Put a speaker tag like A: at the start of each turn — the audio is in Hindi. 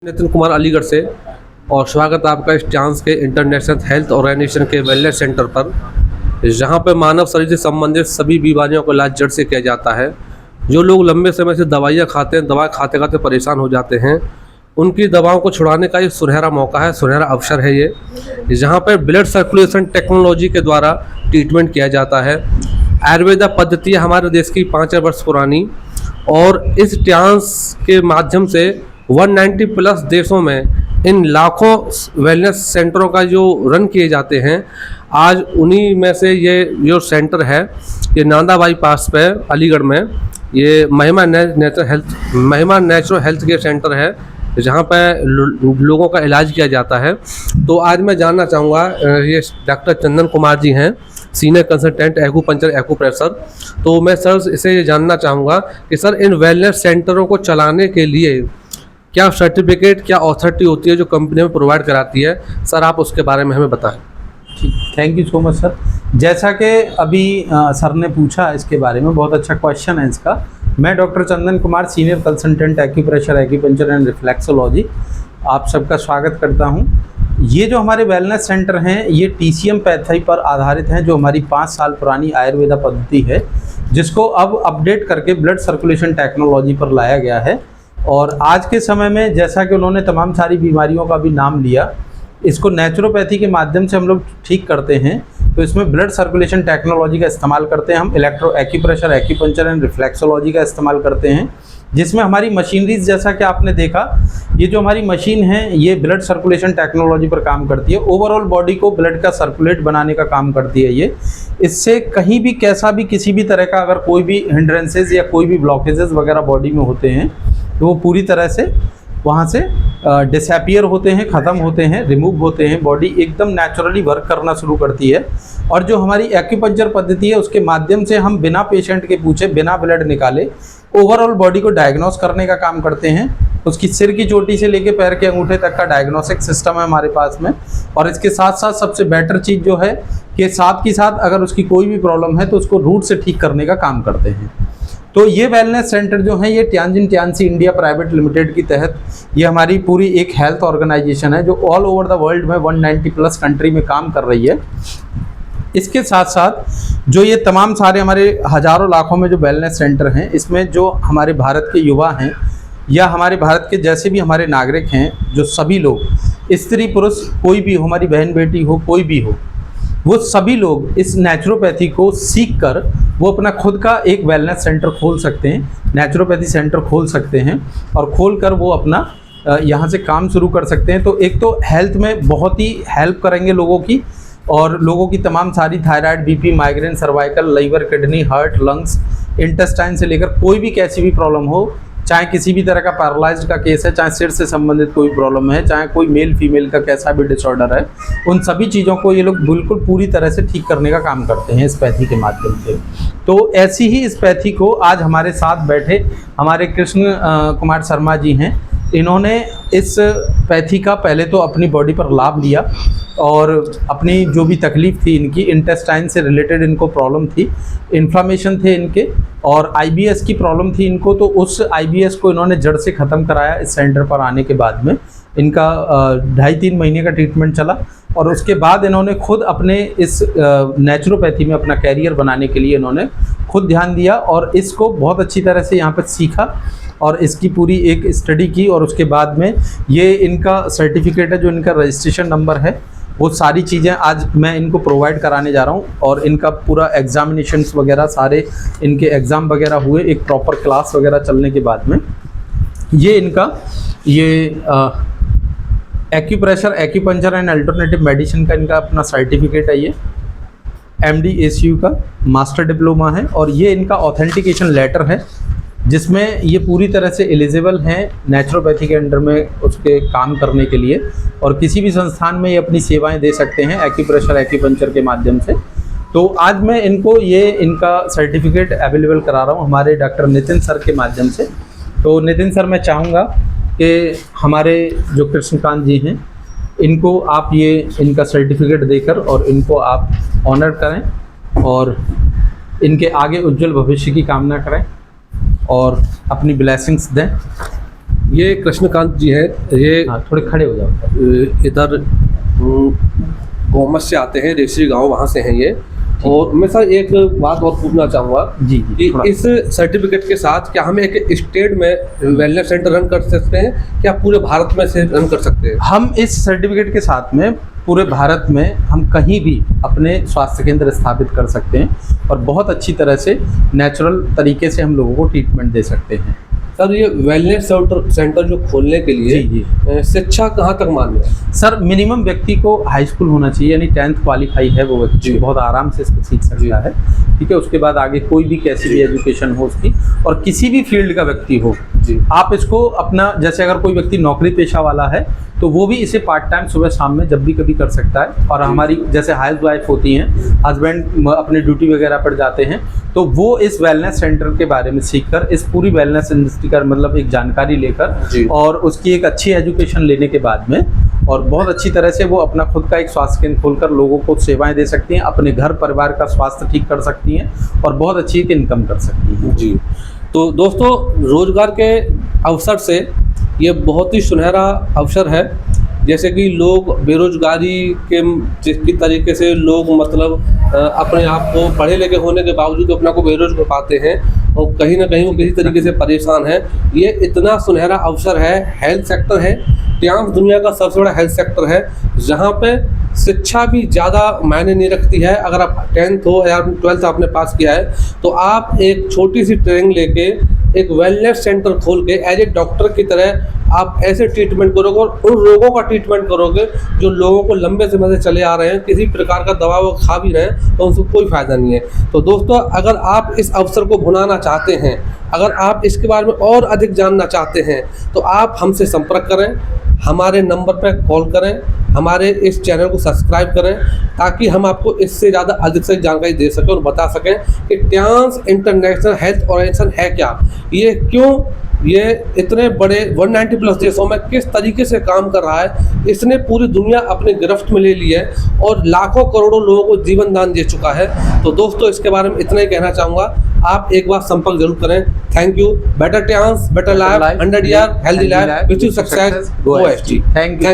A: नितिन कुमार अलीगढ़ से और स्वागत है आपका इस चांस के इंटरनेशनल हेल्थ ऑर्गेनाइजेशन के वेलनेस सेंटर पर, जहां पर मानव शरीर से संबंधित सभी बीमारियों का इलाज जड़ से किया जाता है। जो लोग लंबे समय से दवाइयां खाते हैं, दवा खाते खाते परेशान हो जाते हैं, उनकी दवाओं को छुड़ाने का ये सुनहरा मौका है, सुनहरा अवसर है ये, जहाँ पर ब्लड सर्कुलेशन टेक्नोलॉजी के द्वारा ट्रीटमेंट किया जाता है। आयुर्वेदा पद्धति हमारे देश की 5 वर्ष पुरानी, और इस चांस के माध्यम से 190 प्लस देशों में इन लाखों वेलनेस सेंटरों का जो रन किए जाते हैं, आज उन्हीं में से ये जो सेंटर है, ये नांदा बाईपास पे अलीगढ़ में ये महिमा नेचुरल हेल्थ केयर सेंटर है, जहाँ पे लोगों का इलाज किया जाता है। तो आज मैं जानना चाहूँगा, ये डॉक्टर चंदन कुमार जी हैं, सीनियर कंसल्टेंट एक्यूपंक्चर एक्यूप्रेशर। तो मैं सर इसे ये जानना चाहूँगा कि सर इन वेलनेस सेंटरों को चलाने के लिए क्या सर्टिफिकेट, क्या अथॉरिटी होती है जो कंपनी में प्रोवाइड कराती है? सर आप उसके बारे में हमें बताएं।
B: ठीक, thank you so much sir. जैसा कि अभी सर ने पूछा इसके बारे में, बहुत अच्छा क्वेश्चन है इसका। मैं doctor Chandan Kumar, senior consultant acupressure acupuncture and reflexology, आप सबका स्वागत करता हूं। ये जो हमारे वेलनेस सेंटर हैं, ये TCM पैथी पर आधारित हैं, जो हमारी 5 साल पुरानी आयुर्वेदा पद्धति है, जिसको अब अपडेट करके ब्लड सर्कुलेशन टेक्नोलॉजी पर लाया गया है। और आज के समय में, जैसा कि उन्होंने तमाम सारी बीमारियों का भी नाम लिया, इसको नेचुरोपैथी के माध्यम से हम लोग ठीक करते हैं। तो इसमें ब्लड सर्कुलेशन टेक्नोलॉजी का इस्तेमाल करते हैं, हम electro acupressure acupuncture and reflexology का इस्तेमाल करते हैं, जिसमें हमारी मशीनरीज, जैसा कि आपने देखा, ये जो हमारी मशीन है, ये ब्लड सर्कुलेशन टेक्नोलॉजी पर काम करती है। ओवरऑल बॉडी को ब्लड का सर्कुलेट बनाने का काम करती है ये। इससे कहीं भी, कैसा भी, किसी भी तरह का अगर कोई भी हिंड्रेंसेज या कोई भी ब्लॉकेजेस वगैरह बॉडी में होते हैं, तो वो पूरी तरह से वहाँ से डिसअपीयर होते हैं, ख़त्म होते हैं, रिमूव होते हैं। बॉडी एकदम नेचुरली वर्क करना शुरू करती है। और जो हमारी एक्यूपंक्चर पद्धति है, उसके माध्यम से हम बिना पेशेंट के पूछे, बिना ब्लड निकाले, ओवरऑल बॉडी को डायग्नोस करने का काम करते हैं। उसकी सिर की चोटी से लेके पैर के अंगूठे तक का डायग्नोस्टिक सिस्टम है हमारे पास में। और इसके साथ साथ सबसे बेटर चीज़ जो है कि साथ ही साथ अगर उसकी कोई भी प्रॉब्लम है तो उसको रूट से ठीक करने का काम करते हैं। तो ये वेलनेस सेंटर जो है, ये ट्यानजिन ट्यानसी इंडिया प्राइवेट लिमिटेड की तहत ये हमारी पूरी एक हेल्थ ऑर्गेनाइजेशन है, जो ऑल ओवर द वर्ल्ड में 190 प्लस कंट्री में काम कर रही है। इसके साथ साथ जो ये तमाम सारे हमारे हज़ारों लाखों में जो वेलनेस सेंटर हैं, इसमें जो हमारे भारत के युवा हैं या हमारे भारत के जैसे भी हमारे नागरिक हैं, जो सभी लोग, स्त्री पुरुष कोई भी हो, हमारी बहन बेटी हो, कोई भी हो, वो सभी लोग इस नेचुरोपैथी को सीख कर वो अपना खुद का एक वेलनेस सेंटर खोल सकते हैं, नेचुरोपैथी सेंटर खोल सकते हैं, और खोल कर वो अपना यहाँ से काम शुरू कर सकते हैं। तो एक तो हेल्थ में बहुत ही हेल्प करेंगे लोगों की, और लोगों की तमाम सारी thyroid, BP, migraine, cervical, liver, kidney, heart, lungs, intestine से लेकर कोई भी कैसी भी प्रॉब्लम हो, चाहे किसी भी तरह का पैरालाइज्ड का केस है, चाहे सिर से संबंधित कोई प्रॉब्लम है, चाहे कोई मेल फीमेल का कैसा भी डिसऑर्डर है, उन सभी चीज़ों को ये लोग बिल्कुल पूरी तरह से ठीक करने का काम करते हैं इस पैथी के माध्यम से। तो ऐसी ही इस पैथी को आज हमारे साथ बैठे हमारे कृष्ण कुमार शर्मा जी हैं। इन्होंने इस पैथी का पहले तो अपनी बॉडी पर लाभ लिया, और अपनी जो भी तकलीफ़ थी इनकी, इंटेस्टाइन से रिलेटेड इनको प्रॉब्लम थी, इन्फ्लामेशन थे इनके, और IBS की प्रॉब्लम थी इनको। तो उस IBS को इन्होंने जड़ से ख़त्म कराया इस सेंटर पर आने के बाद में। इनका 2.5-3 महीने का ट्रीटमेंट चला, और उसके बाद इन्होंने खुद अपने इस नेचुरोपैथी में अपना कैरियर बनाने के लिए इन्होंने खुद ध्यान दिया, और इसको बहुत अच्छी तरह से यहाँ पर सीखा, और इसकी पूरी एक स्टडी की। और उसके बाद में ये इनका सर्टिफिकेट है, जो इनका रजिस्ट्रेशन नंबर है, वो सारी चीज़ें आज मैं इनको प्रोवाइड कराने जा रहा हूँ। और इनका पूरा एग्जामिनेशंस वगैरह, सारे इनके एग्ज़ाम वगैरह हुए, एक प्रॉपर क्लास वगैरह चलने के बाद में ये इनका acupressure acupuncture and alternative medicine का इनका अपना सर्टिफिकेट है। ये MD ACU का मास्टर डिप्लोमा है, और ये इनका ऑथेंटिकेशन लेटर है, जिसमें ये पूरी तरह से एलिजिबल हैं नेचुरोपैथी के अंडर में उसके काम करने के लिए, और किसी भी संस्थान में ये अपनी सेवाएं दे सकते हैं एक्यूप्रेशर एक्यूपंक्चर के माध्यम से। तो आज मैं इनको ये इनका सर्टिफिकेट अवेलेबल करा रहा हूँ हमारे डॉक्टर नितिन सर के माध्यम से। तो नितिन सर, मैं चाहूँगा कि हमारे जो कृष्णकांत जी हैं, इनको आप ये इनका सर्टिफिकेट देकर और इनको आप ऑनर करें, और इनके आगे उज्जवल भविष्य की कामना करें, और अपनी ब्लेसिंग्स दें।
A: ये कृष्णकांत जी है, ये
B: हाँ, थोड़े खड़े हो जाओ।
A: इधर गोमस से आते हैं, रेसरी गांव, वहाँ से हैं ये। और मैं सर एक बात और पूछना चाहूँगा
B: जी
A: कि
B: थोड़ा।
A: इस सर्टिफिकेट के साथ क्या हम एक स्टेट में वेलनेस सेंटर रन कर सकते हैं, क्या पूरे भारत में से रन कर सकते हैं?
B: हम इस सर्टिफिकेट के साथ में पूरे भारत में हम कहीं भी अपने स्वास्थ्य केंद्र स्थापित कर सकते हैं और बहुत अच्छी तरह से नेचुरल तरीके से हम लोगों को ट्रीटमेंट दे सकते हैं।
A: सर ये वेलनेस सेंटर जो खोलने के लिए
B: जी।
A: शिक्षा कहाँ तक मान्य है?
B: सर मिनिमम व्यक्ति को हाई स्कूल होना चाहिए, यानी 10th क्वालिफाई है वो व्यक्ति,
A: जी।
B: बहुत आराम से इसको सीख सकता है। ठीक है, उसके बाद आगे कोई भी कैसी भी एजुकेशन हो उसकी, और किसी भी फील्ड का व्यक्ति हो,
A: जी।
B: आप इसको अपना, जैसे अगर कोई व्यक्ति नौकरी पेशा वाला है तो वो भी इसे पार्ट टाइम सुबह शाम में जब भी कभी कर सकता है। और हमारी जैसे हाउस वाइफ होती हैं, हस्बैंड अपनी ड्यूटी वगैरह पर जाते हैं, तो वो इस वेलनेस सेंटर के बारे में सीखकर, इस पूरी वेलनेस इंडस्ट्री का मतलब एक जानकारी
A: जी।
B: लेकर और उसकी एक अच्छी एजुकेशन लेने के बाद में और बहुत अच्छी तरह से वो अपना खुद का एक स्वास्थ्य केंद्र खोलकर लोगों को सेवाएं दे सकती हैं, अपने घर परिवार का स्वास्थ्य ठीक कर सकती हैं और बहुत अच्छी एक इनकम कर सकती हैं।
A: जी। तो दोस्तों, रोजगार के अवसर से ये बहुत ही सुनहरा अवसर है। जैसे कि लोग बेरोजगारी के जिसकी तरीके से लोग मतलब अपने आप को पढ़े लिखे होने के बावजूद अपना को बेरोजगार पाते हैं और कहीं ना कहीं वो किसी तरीके से परेशान है। ये इतना सुनहरा अवसर है, हेल्थ सेक्टर है, ट्रांस दुनिया का सबसे बड़ा हेल्थ सेक्टर है, जहाँ पे शिक्षा भी ज़्यादा मायने नहीं रखती है। अगर आप 10th हो या 12th आपने पास किया है तो आप एक छोटी सी ट्रेनिंग लेके एक वेलनेस सेंटर खोल के एज ए डॉक्टर की तरह आप ऐसे ट्रीटमेंट करोगे और उन रोगों का ट्रीटमेंट करोगे जो लोगों को लंबे समय से चले आ रहे हैं, किसी प्रकार का दवा वो खा भी रहे हैं तो उनको कोई फ़ायदा नहीं है। तो दोस्तों, अगर आप इस अवसर को भुनाना चाहते हैं, अगर आप इसके बारे में और अधिक जानना चाहते हैं तो आप हमसे संपर्क करें, हमारे नंबर पर कॉल करें, हमारे इस चैनल को सब्सक्राइब करें, ताकि हम आपको इससे ज़्यादा अधिक से जानकारी दे सकें और बता सकें कि ट्रांस इंटरनेशनल हेल्थ ऑर्गेनाइजेशन है क्या, ये क्यों, ये इतने बड़े 190 प्लस देशों में किस तरीके से काम कर रहा है, इसने पूरी दुनिया अपने गिरफ्त में ले ली है और लाखों करोड़ों लोगों को जीवन दान दे चुका है। तो दोस्तों, इसके बारे में इतना ही कहना चाहूँगा, आप एक बार संपर्क जरूर करें। Thank you. बेटर ट्रांस, better life, 100 year healthy life, wish you success, go एसटी।
B: Thank you.